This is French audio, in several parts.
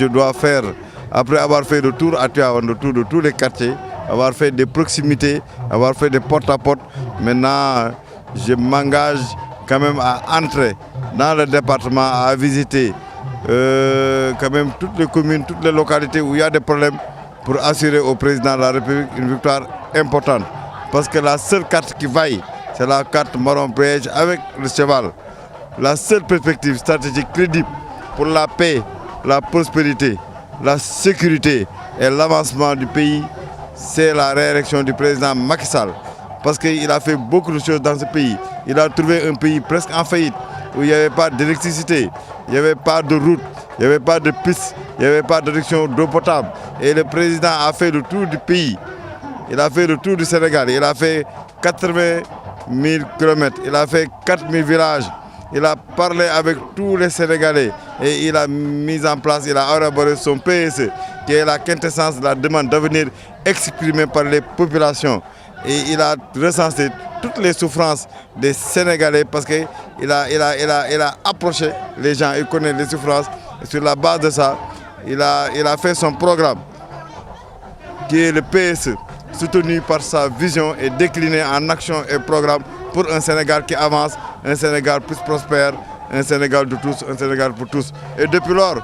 je dois faire, après avoir fait le tour à Tivaouane, le tour de tous les quartiers, avoir fait des proximités, avoir fait des porte-à-porte. Maintenant, je m'engage quand même à entrer dans le département, à visiter quand même toutes les communes, toutes les localités où il y a des problèmes pour assurer au président de la République une victoire importante. Parce que la seule carte qui vaille, c'est la carte marron-beige avec le cheval. La seule perspective stratégique crédible pour la paix, la prospérité, la sécurité et l'avancement du pays, c'est la réélection du président Macky Sall. Parce qu'il a fait beaucoup de choses dans ce pays. Il a trouvé un pays presque en faillite, où il n'y avait pas d'électricité, il n'y avait pas de route, il n'y avait pas de piste, il n'y avait pas d'adduction d'eau potable. Et le président a fait le tour du pays. Il a fait le tour du Sénégal. Il a fait 80 000 km. Il a fait 4 000 villages. Il a parlé avec tous les Sénégalais. Et il a mis en place, il a élaboré son PSE, qui est la quintessence de la demande d'avenir exprimée par les populations. Et il a recensé toutes les souffrances des Sénégalais parce qu'il a approché les gens, il connaît les souffrances. Et sur la base de ça, il a fait son programme, qui est le PSE, soutenu par sa vision et décliné en actions et programmes pour un Sénégal qui avance, un Sénégal plus prospère, un Sénégal de tous, un Sénégal pour tous. Et depuis lors,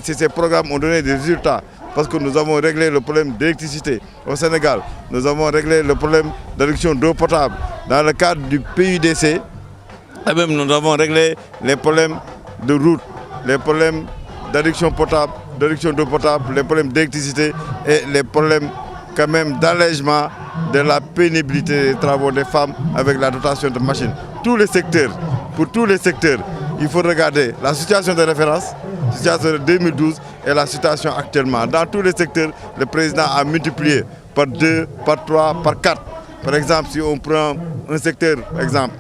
ces programmes ont donné des résultats. Parce que nous avons réglé le problème d'électricité au Sénégal. Nous avons réglé le problème d'adduction d'eau potable. Dans le cadre du PUDC, et même nous avons réglé les problèmes de route, les problèmes d'adduction potable, d'adduction d'eau potable, les problèmes d'électricité et les problèmes quand même d'allègement de la pénibilité des travaux des femmes avec la dotation de machines. Tous les secteurs, pour tous les secteurs, il faut regarder la situation de référence, la situation de 2012 et la situation actuellement. Dans tous les secteurs, le président a multiplié par 2, par 3, par 4. Par exemple, si on prend un secteur,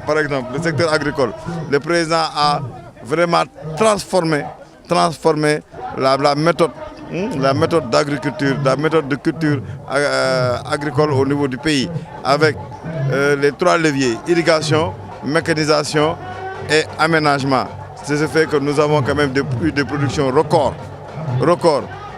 par exemple, le secteur agricole, le président a vraiment transformé la méthode d'agriculture, la méthode de culture agricole au niveau du pays, avec les 3 leviers, irrigation, mécanisation et aménagement. C'est ce fait que nous avons quand même eu des productions records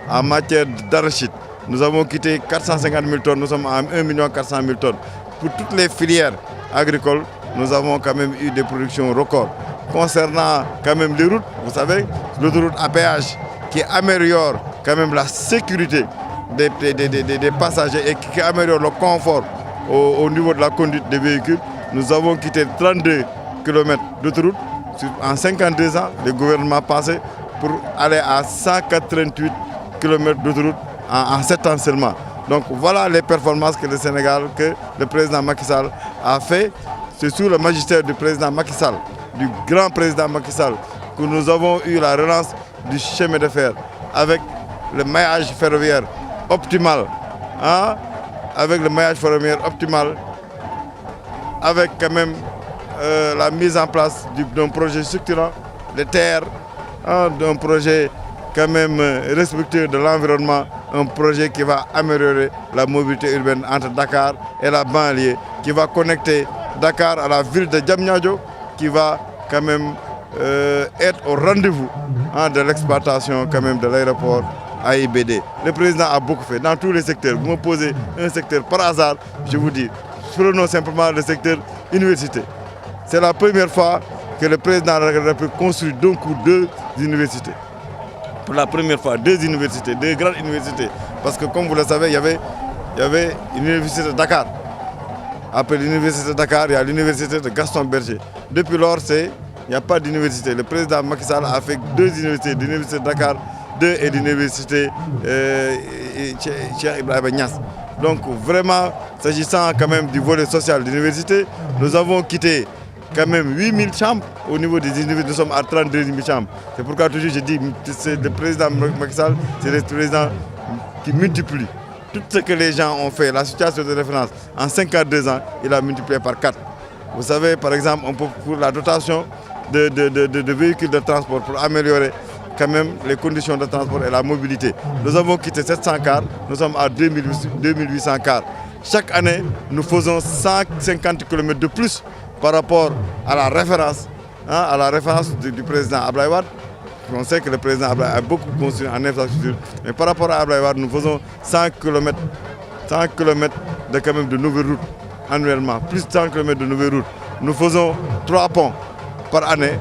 en matière d'arachide. Nous avons quitté 450 000 tonnes, nous sommes à 1 400 000 tonnes. Pour toutes les filières agricoles, nous avons quand même eu des productions records. Concernant quand même les routes, vous savez, l'autoroute à péage qui améliore quand même la sécurité des passagers et qui améliore le confort au niveau de la conduite des véhicules. Nous avons quitté 32 km d'autoroute en 52 ans, le gouvernement passé pour aller à 188 km d'autoroute en 7 ans seulement. Donc voilà les performances que le Sénégal, que le président Macky Sall a fait. C'est sous le magistère du président Macky Sall, du grand président Macky Sall, que nous avons eu la relance du chemin de fer avec le maillage ferroviaire optimal. Avec le maillage ferroviaire optimal, avec quand même la mise en place d'un projet structurant, les terres, d'un projet quand même respectueux de l'environnement, un projet qui va améliorer la mobilité urbaine entre Dakar et la banlieue, qui va connecter Dakar à la ville de Diamniadio, qui va quand même être au rendez-vous de l'exploitation quand même de l'aéroport AIBD. Le président a beaucoup fait dans tous les secteurs. Vous me posez un secteur par hasard, je vous dis, prenons simplement le secteur université. C'est la première fois que le président de la République construit d'un coup 2 universités. Pour la première fois, 2 universités, 2 grandes universités. Parce que comme vous le savez, il y avait une université de Dakar. Après l'université de Dakar, il y a l'université de Gaston Berger. Depuis lors, il n'y a pas d'université. Le président Macky Sall a fait 2 universités, l'université de Dakar 2 et l'université Cheikh Ibrahima Niass. Donc vraiment, s'agissant quand même du volet social de l'université, nous avons quitté quand même 8000 chambres au niveau des universités. Nous sommes à 32 000 chambres. C'est pourquoi toujours je dis que le président Macky Sall, c'est le président qui multiplie. Tout ce que les gens ont fait, la situation de référence, en 52 ans, il a multiplié par 4. Vous savez, par exemple, pour la dotation de véhicules de transport, pour améliorer quand même les conditions de transport et la mobilité. Nous avons quitté 700 cars, nous sommes à 2800 cars. Chaque année, nous faisons 150 km de plus par rapport à la référence du président Abdoulaye Wade, On sait que le président Abdoulaye a beaucoup construit en infrastructure. Mais par rapport à Abdoulaye Wade, nous faisons 100 km de, quand même, de nouvelles routes annuellement. Plus de 100 km de nouvelles routes. Nous faisons 3 ponts par année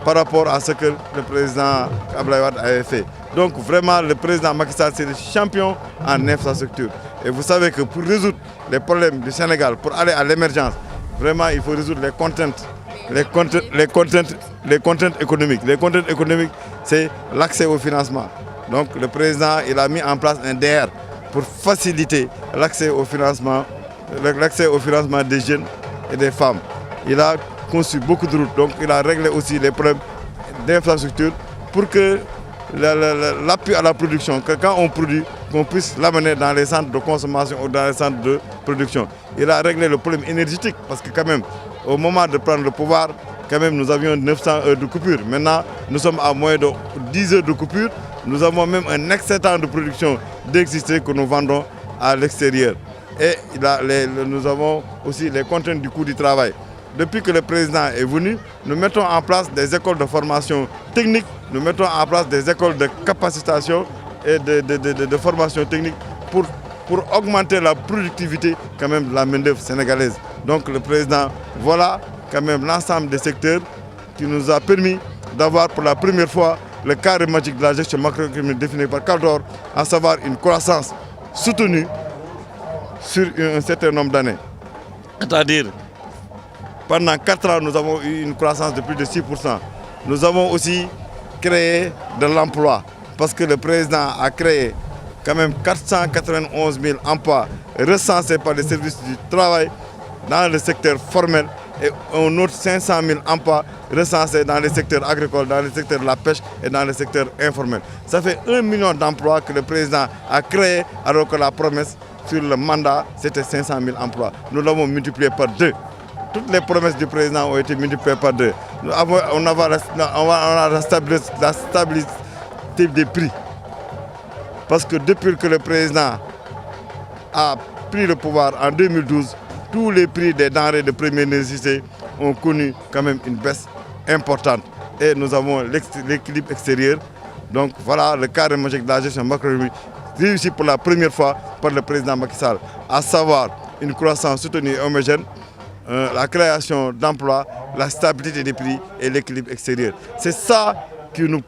par rapport à ce que le président Abdoulaye Wade avait fait. Donc vraiment, le président Macky Sall, c'est le champion en infrastructure. Et vous savez que pour résoudre les problèmes du Sénégal, pour aller à l'émergence, vraiment, il faut résoudre les contraintes économiques. Les contraintes économiques, c'est l'accès au financement. Donc le président, il a mis en place un DR pour faciliter l'accès au financement des jeunes et des femmes. Il a conçu beaucoup de routes, donc il a réglé aussi les problèmes d'infrastructure pour que l'appui à la production, que quand on produit, qu'on puisse l'amener dans les centres de consommation ou dans les centres de production. Il a réglé le problème énergétique parce que quand même, au moment de prendre le pouvoir, quand même nous avions 900 heures de coupure. Maintenant, nous sommes à moins de 10 heures de coupure. Nous avons même un excédent de production d'électricité que nous vendons à l'extérieur. Et nous avons aussi les contraintes du coût du travail. Depuis que le président est venu, nous mettons en place des écoles de formation technique, nous mettons en place des écoles de capacitation et de formation technique pour augmenter la productivité quand même de la main-d'œuvre sénégalaise. Donc le président, voilà quand même l'ensemble des secteurs qui nous a permis d'avoir pour la première fois le carré magique de la gestion macroéconomique défini par Caldor, à savoir une croissance soutenue sur un certain nombre d'années. C'est-à-dire, pendant 4 ans, nous avons eu une croissance de plus de 6%. Nous avons aussi créé de l'emploi parce que le président a créé quand même 491 000 emplois recensés par les services du travail dans le secteur formel et un autre 500 000 emplois recensés dans les secteurs agricoles, dans le secteur de la pêche et dans le secteur informel. Ça fait 1 million d'emplois que le président a créés alors que la promesse sur le mandat, c'était 500 000 emplois. Nous l'avons multiplié par 2. Toutes les promesses du président ont été multipliées par 2. On a la stabilité des prix. Parce que depuis que le président a pris le pouvoir en 2012, tous les prix des denrées de première nécessité ont connu quand même une baisse importante. Et nous avons l'équilibre extérieur. Donc voilà le cadre magique de la gestion macroéconomique réussi pour la première fois par le président Macky Sall, à savoir une croissance soutenue et homogène, la création d'emplois, la stabilité des prix et l'équilibre extérieur. C'est ça qui nous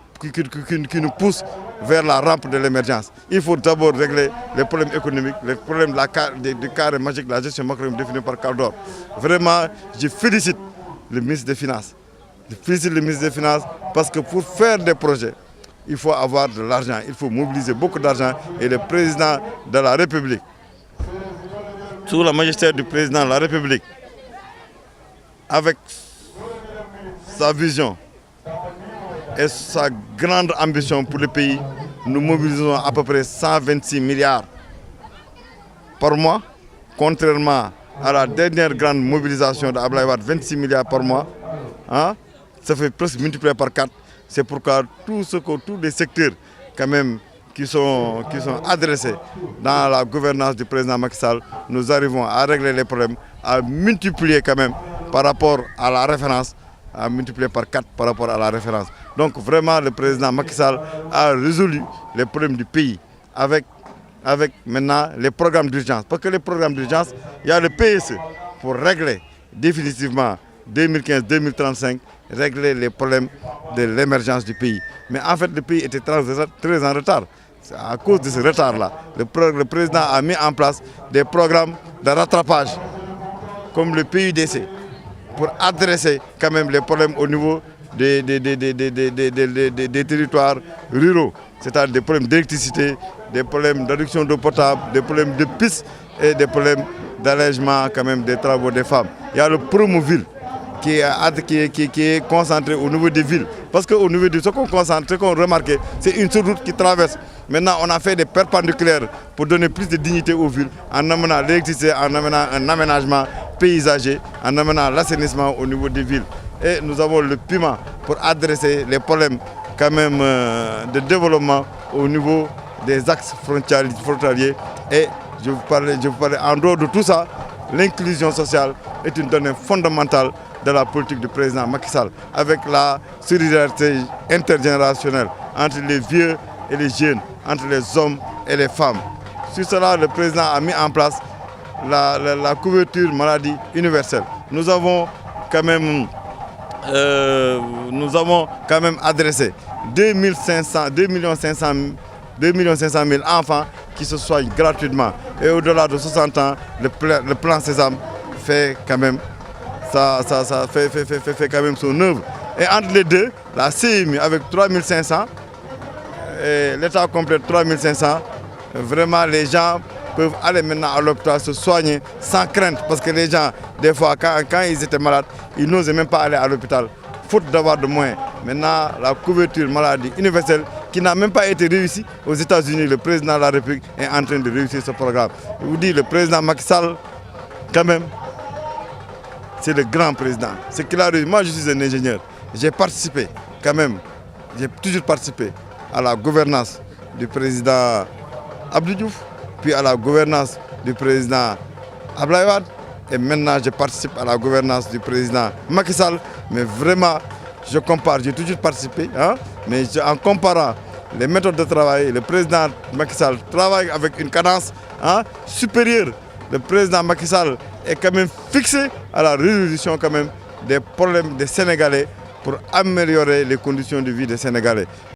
pousse vers la rampe de l'émergence. Il faut d'abord régler les problèmes économiques, les problèmes du carré magique de la gestion macroéconomique définie par Caldor. Vraiment, je félicite le ministre des Finances. Je félicite le ministre des Finances parce que pour faire des projets, il faut avoir de l'argent, il faut mobiliser beaucoup d'argent. Et le président de la République, sous la majesté du président de la République, avec sa vision et sa grande ambition pour le pays, nous mobilisons à peu près 126 milliards par mois, contrairement à la dernière grande mobilisation d'Abdoulaye Wade, 26 milliards par mois. Hein? Ça fait presque multiplié par 4. C'est pourquoi tous les secteurs quand même, qui sont adressés dans la gouvernance du président Macky Sall, nous arrivons à régler les problèmes, à multiplier quand même par rapport à la référence, à multiplier par 4 par rapport à la référence. Donc vraiment, le président Macky Sall a résolu les problèmes du pays avec maintenant les programmes d'urgence. Parce que les programmes d'urgence, il y a le PSE pour régler définitivement 2015-2035, régler les problèmes de l'émergence du pays. Mais en fait, le pays était très en retard. À cause de ce retard-là, le président a mis en place des programmes de rattrapage, comme le PUDC, pour adresser quand même les problèmes au niveau des territoires ruraux, c'est-à-dire des problèmes d'électricité, des problèmes d'adduction d'eau potable, des problèmes de pistes et des problèmes d'allègement quand même des travaux des femmes. Il y a le Promoville qui est concentré au niveau des villes. Parce qu'au niveau de ce qu'on concentre, ce qu'on remarque, c'est une seule route qui traverse. Maintenant, on a fait des perpendiculaires pour donner plus de dignité aux villes, en amenant l'électricité, en amenant un aménagement paysager, en amenant l'assainissement au niveau des villes. Et nous avons le piment pour adresser les problèmes quand même de développement au niveau des axes frontaliers. Et je vous parlais, en dehors de tout ça, l'inclusion sociale est une donnée fondamentale de la politique du président Macky Sall, avec la solidarité intergénérationnelle entre les vieux et les jeunes, entre les hommes et les femmes. Sur cela, le président a mis en place la couverture maladie universelle. Nous avons quand même adressé 2 500 000 enfants qui se soignent gratuitement. Et au-delà de 60 ans, le plan Sésame fait quand même, fait quand même son œuvre. Et entre les deux, la CMU avec 3 500 et l'État complète 3 500, vraiment les gens peuvent aller maintenant à l'hôpital se soigner sans crainte. Parce que les gens, des fois, quand ils étaient malades, ils n'osaient même pas aller à l'hôpital, faute d'avoir de moyens. Maintenant, la couverture maladie universelle, qui n'a même pas été réussie aux États-Unis, le président de la République est en train de réussir ce programme. Je vous dis, le président Macky Sall, quand même, c'est le grand président. C'est qu'il a réussi. Moi, je suis un ingénieur. J'ai participé, quand même, j'ai toujours participé à la gouvernance du président Abdou Diouf, puis à la gouvernance du président Abdoulaye Wade. Et maintenant, je participe à la gouvernance du président Macky Sall. Mais vraiment, je compare, j'ai toujours participé, hein, mais en comparant les méthodes de travail, le président Macky Sall travaille avec une cadence supérieure. Le président Macky Sall est quand même fixé à la résolution quand même des problèmes des Sénégalais pour améliorer les conditions de vie des Sénégalais.